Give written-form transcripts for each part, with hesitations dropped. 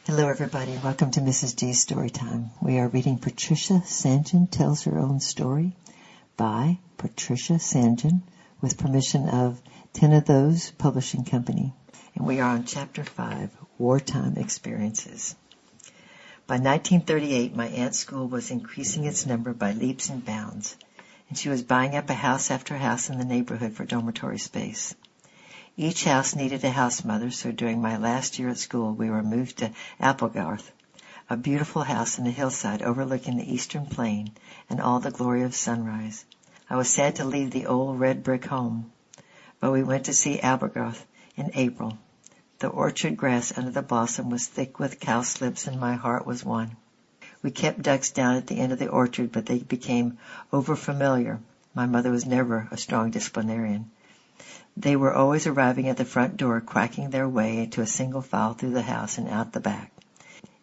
Hello, everybody. Welcome to Mrs. G's Storytime. We are reading Patricia St. John Tells Her Own Story by Patricia St. John with permission of 10 of Those Publishing Company. And we are on Chapter 5, Wartime Experiences. By 1938, my aunt's school was increasing its number by leaps and bounds, and she was buying up a house after house in the neighborhood for dormitory space. Each house needed a house mother, so during my last year at school, we were moved to Applegarth, a beautiful house in the hillside overlooking the eastern plain and all the glory of sunrise. I was sad to leave the old red brick home, but we went to see Applegarth in April. The orchard grass under the blossom was thick with cowslips, and my heart was one. We kept ducks down at the end of the orchard, but they became overfamiliar. My mother was never a strong disciplinarian. They were always arriving at the front door, quacking their way into a single file through the house and out the back.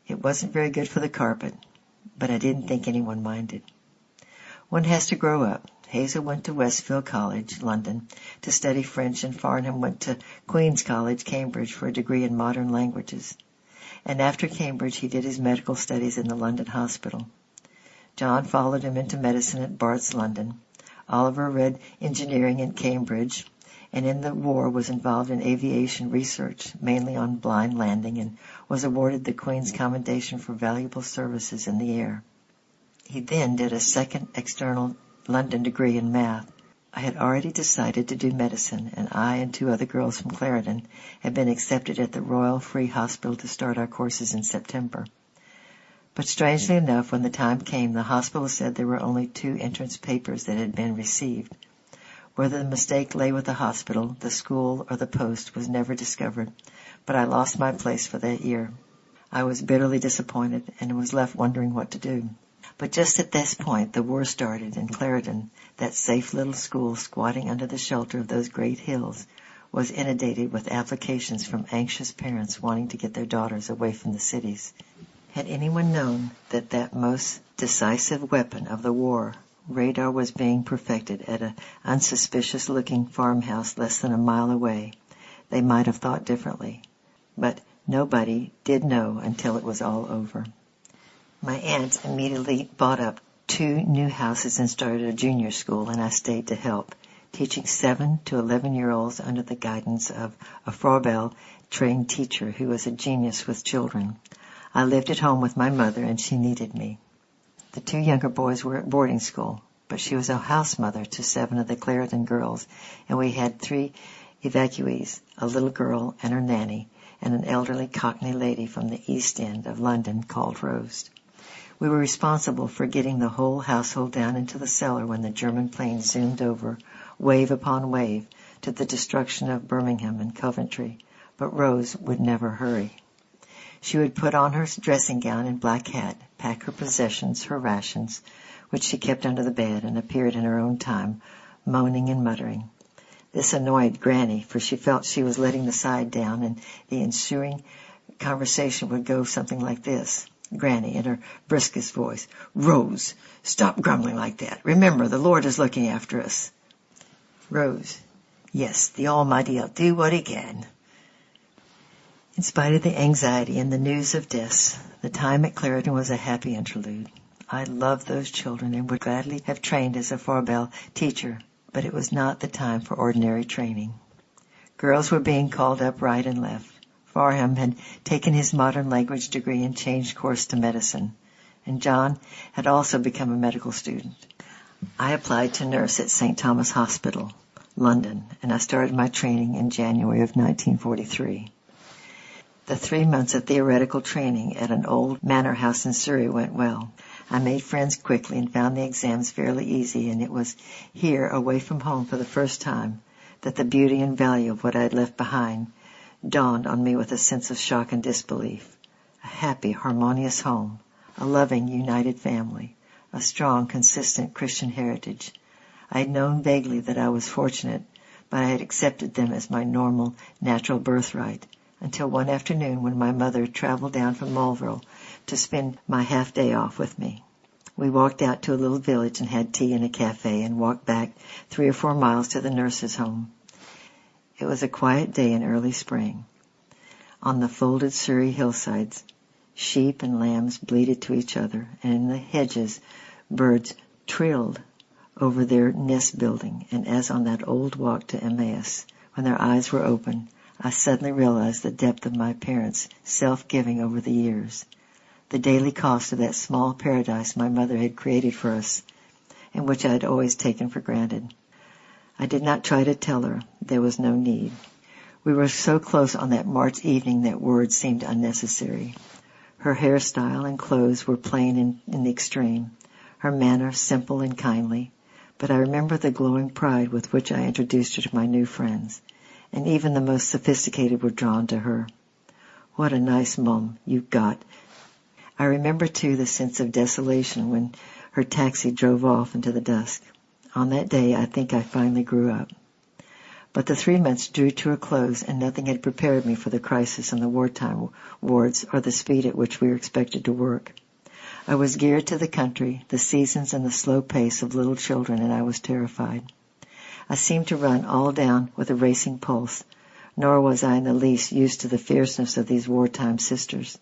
It wasn't very good for the carpet, but I didn't think anyone minded. One has to grow up. Hazel went to Westfield College, London, to study French, and Farnham went to Queen's College, Cambridge, for a degree in modern languages. And after Cambridge, he did his medical studies in the London hospital. John followed him into medicine at Barts, London. Oliver read engineering in Cambridge, and in the war was involved in aviation research, mainly on blind landing, and was awarded the Queen's Commendation for valuable services in the air. He then did a second external London degree in math. I had already decided to do medicine, and I and 2 other girls from Clarendon had been accepted at the Royal Free Hospital to start our courses in September. But strangely enough, when the time came, the hospital said there were only 2 entrance papers that had been received. Whether the mistake lay with the hospital, the school, or the post was never discovered, but I lost my place for that year. I was bitterly disappointed and was left wondering what to do. But just at this point, the war started, and Clarendon, that safe little school squatting under the shelter of those great hills, was inundated with applications from anxious parents wanting to get their daughters away from the cities. Had anyone known that most decisive weapon of the war, radar, was being perfected at an unsuspicious-looking farmhouse less than a mile away, they might have thought differently. But nobody did know until it was all over. My aunt immediately bought up 2 new houses and started a junior school, and I stayed to help, teaching 7 to 11-year-olds under the guidance of a Froebel-trained teacher who was a genius with children. I lived at home with my mother, and she needed me. The 2 younger boys were at boarding school, but she was a house mother to 7 of the Clarendon girls, and we had 3 evacuees, a little girl and her nanny, and an elderly Cockney lady from the East End of London called Rose. We were responsible for getting the whole household down into the cellar when the German planes zoomed over, wave upon wave, to the destruction of Birmingham and Coventry, but Rose would never hurry. She would put on her dressing gown and black hat, pack her possessions, her rations, which she kept under the bed, and appeared in her own time, moaning and muttering. This annoyed Granny, for she felt she was letting the side down, and the ensuing conversation would go something like this. Granny, in her briskest voice, "Rose, stop grumbling like that. Remember, the Lord is looking after us." Rose, "Yes, the Almighty'll do what He can." In spite of the anxiety and the news of deaths, the time at Clarendon was a happy interlude. I loved those children and would gladly have trained as a Froebel teacher, but it was not the time for ordinary training. Girls were being called up right and left. Farnham had taken his modern language degree and changed course to medicine, and John had also become a medical student. I applied to nurse at St. Thomas Hospital, London, and I started my training in January of 1943. The 3 months of theoretical training at an old manor house in Surrey went well. I made friends quickly and found the exams fairly easy, and it was here, away from home for the first time, that the beauty and value of what I had left behind dawned on me with a sense of shock and disbelief. A happy, harmonious home, a loving, united family, a strong, consistent Christian heritage. I had known vaguely that I was fortunate, but I had accepted them as my normal, natural birthright, until one afternoon when my mother traveled down from Mulville to spend my half-day off with me. We walked out to a little village and had tea in a cafe and walked back 3 or 4 miles to the nurse's home. It was a quiet day in early spring. On the folded Surrey hillsides, Sheep and lambs bleated to each other, and in the hedges birds trilled over their nest building, and as on that old walk to Emmaus, when their eyes were open, I suddenly realized the depth of my parents' self-giving over the years, the daily cost of that small paradise my mother had created for us, and which I had always taken for granted. I did not try to tell her. There was no need. We were so close on that March evening that words seemed unnecessary. Her hairstyle and clothes were plain in the extreme, her manner simple and kindly, but I remember the glowing pride with which I introduced her to my new friends, and even the most sophisticated were drawn to her. What a nice mum you've got. I remember, too, the sense of desolation when her taxi drove off into the dusk. On that day, I think I finally grew up. But the 3 months drew to a close, and nothing had prepared me for the crisis in the wartime wards or the speed at which we were expected to work. I was geared to the country, the seasons, and the slow pace of little children, and I was terrified. I seemed to run all down with a racing pulse, nor was I in the least used to the fierceness of these wartime sisters.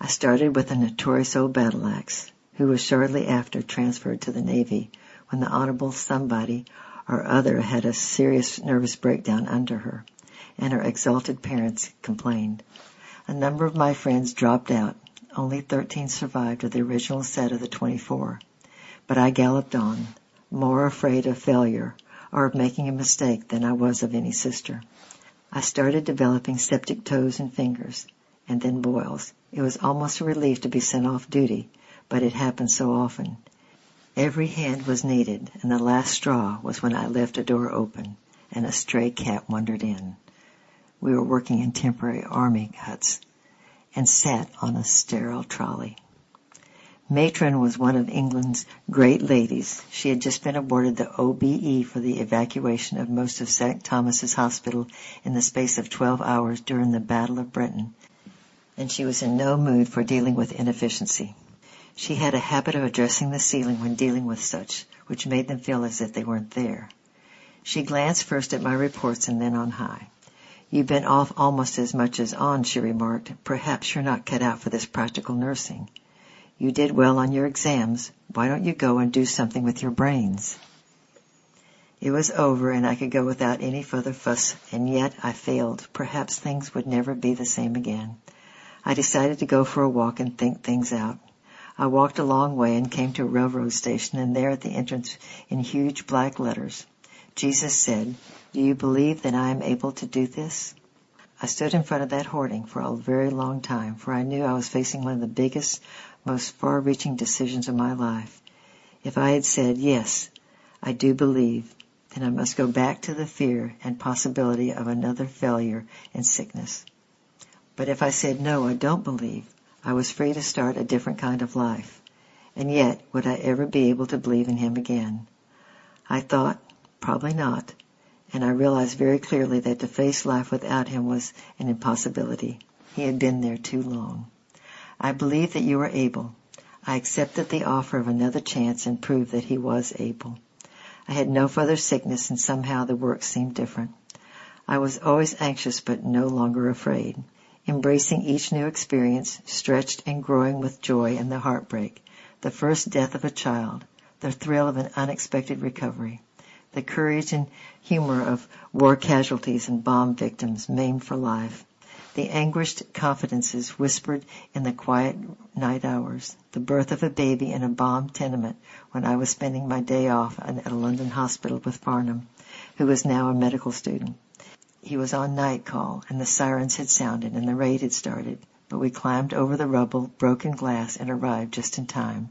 I started with a notorious old battle axe, who was shortly after transferred to the Navy, when the Honorable Somebody or other had a serious nervous breakdown under her, and her exalted parents complained. A number of my friends dropped out. Only 13 survived of the original set of the 24. But I galloped on, more afraid of failure or of making a mistake than I was of any sister. I started developing septic toes and fingers, and then boils. It was almost a relief to be sent off duty, but it happened so often. Every hand was needed, and the last straw was when I left a door open and a stray cat wandered in. We were working in temporary army huts and sat on a sterile trolley. Matron was one of England's great ladies. She had just been awarded the OBE for the evacuation of most of St. Thomas's Hospital in the space of 12 hours during the Battle of Britain, and she was in no mood for dealing with inefficiency. She had a habit of addressing the ceiling when dealing with such, which made them feel as if they weren't there. She glanced first at my reports and then on high. "You've been off almost as much as on," she remarked. "Perhaps you're not cut out for this practical nursing. You did well on your exams. Why don't you go and do something with your brains?" It was over, and I could go without any further fuss, and yet I failed. Perhaps things would never be the same again. I decided to go for a walk and think things out. I walked a long way and came to a railroad station, and there at the entrance in huge black letters, Jesus said, "Do you believe that I am able to do this?" I stood in front of that hoarding for a very long time, for I knew I was facing one of the biggest, most far-reaching decisions of my life. If I had said, "Yes, I do believe," then I must go back to the fear and possibility of another failure and sickness. But if I said, "No, I don't believe," I was free to start a different kind of life. And yet, would I ever be able to believe in him again? I thought, probably not, and I realized very clearly that to face life without him was an impossibility. He had been there too long. I believe that you are able. I accepted the offer of another chance and proved that he was able. I had no further sickness, and somehow the work seemed different. I was always anxious but no longer afraid, embracing each new experience, stretched and growing with joy and the heartbreak, the first death of a child, the thrill of an unexpected recovery, the courage and humor of war casualties and bomb victims maimed for life, the anguished confidences whispered in the quiet night hours, the birth of a baby in a bombed tenement when I was spending my day off at a London hospital with Farnham, who was now a medical student. He was on night call, and the sirens had sounded, and the raid had started, but we climbed over the rubble, broken glass, and arrived just in time.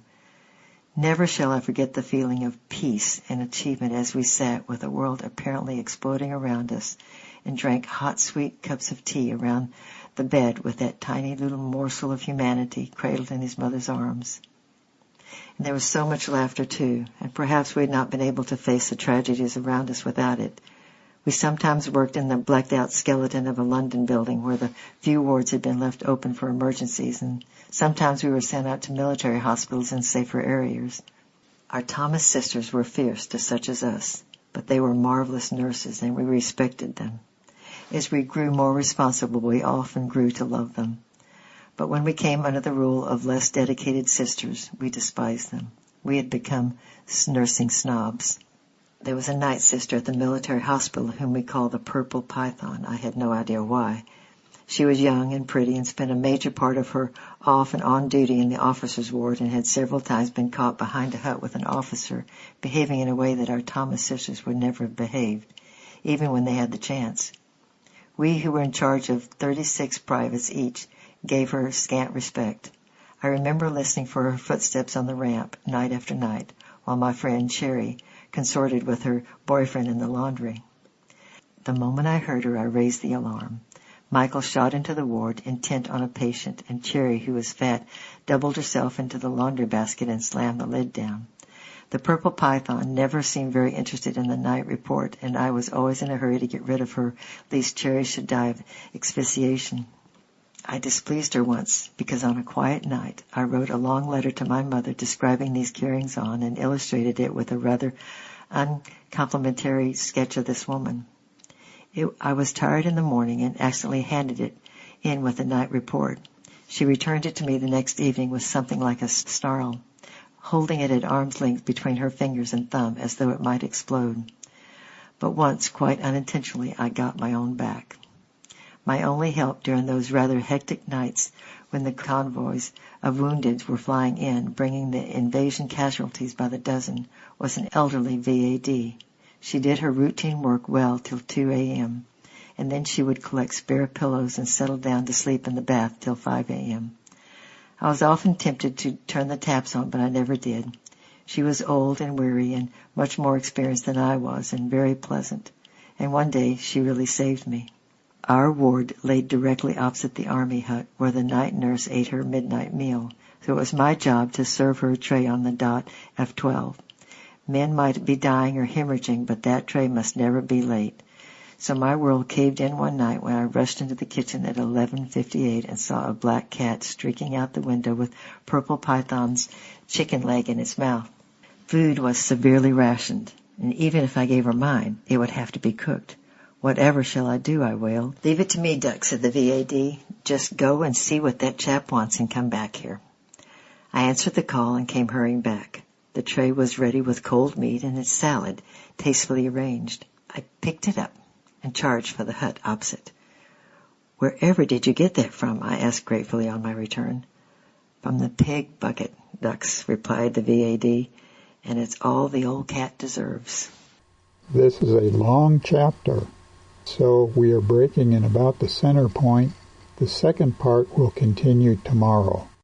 Never shall I forget the feeling of peace and achievement as we sat with the world apparently exploding around us and drank hot, sweet cups of tea around the bed with that tiny little morsel of humanity cradled in his mother's arms. And there was so much laughter, too, and perhaps we had not been able to face the tragedies around us without it. We sometimes worked in the blacked-out skeleton of a London building where the few wards had been left open for emergencies, and sometimes we were sent out to military hospitals in safer areas. Our Thomas sisters were fierce to such as us, but they were marvelous nurses, and we respected them. As we grew more responsible, we often grew to love them. But when we came under the rule of less dedicated sisters, we despised them. We had become nursing snobs. There was a night sister at the military hospital whom we called the Purple Python. I had no idea why. She was young and pretty and spent a major part of her off and on duty in the officers' ward and had several times been caught behind a hut with an officer behaving in a way that our Thomas sisters would never have behaved, even when they had the chance. We who were in charge of 36 privates each gave her scant respect. I remember listening for her footsteps on the ramp night after night, while my friend Cherry consorted with her boyfriend in the laundry. The moment I heard her, I raised the alarm. Michael shot into the ward, intent on a patient, and Cherry, who was fat, doubled herself into the laundry basket and slammed the lid down. The Purple Python never seemed very interested in the night report, and I was always in a hurry to get rid of her, lest Cherry should die of asphyxiation. I displeased her once, because on a quiet night I wrote a long letter to my mother describing these carryings-on and illustrated it with a rather uncomplimentary sketch of this woman. I was tired in the morning and accidentally handed it in with the night report. She returned it to me the next evening with something like a snarl, holding it at arm's length between her fingers and thumb as though it might explode. But once, quite unintentionally, I got my own back. My only help during those rather hectic nights when the convoys of wounded were flying in, bringing the invasion casualties by the dozen, was an elderly VAD. She did her routine work well till 2 a.m., and then she would collect spare pillows and settle down to sleep in the bath till 5 a.m. I was often tempted to turn the taps on, but I never did. She was old and weary and much more experienced than I was, and very pleasant, and one day she really saved me. Our ward lay directly opposite the army hut where the night nurse ate her midnight meal, so it was my job to serve her a tray on the dot of 12. Men might be dying or hemorrhaging, but that tray must never be late. So my world caved in one night when I rushed into the kitchen at 11:58 and saw a black cat streaking out the window with Purple Python's chicken leg in its mouth. Food was severely rationed, and even if I gave her mine, it would have to be cooked. "Whatever shall I do?" I wailed. "Leave it to me, Duck," said the VAD. "Just go and see what that chap wants and come back here." I answered the call and came hurrying back. The tray was ready with cold meat and its salad, tastefully arranged. I picked it up and charged for the hut opposite. "Wherever did you get that from?" I asked gratefully on my return. "From the pig bucket, Ducks," replied the VAD, "and it's all the old cat deserves." This is a long chapter, so we are breaking in about the center point. The second part will continue tomorrow.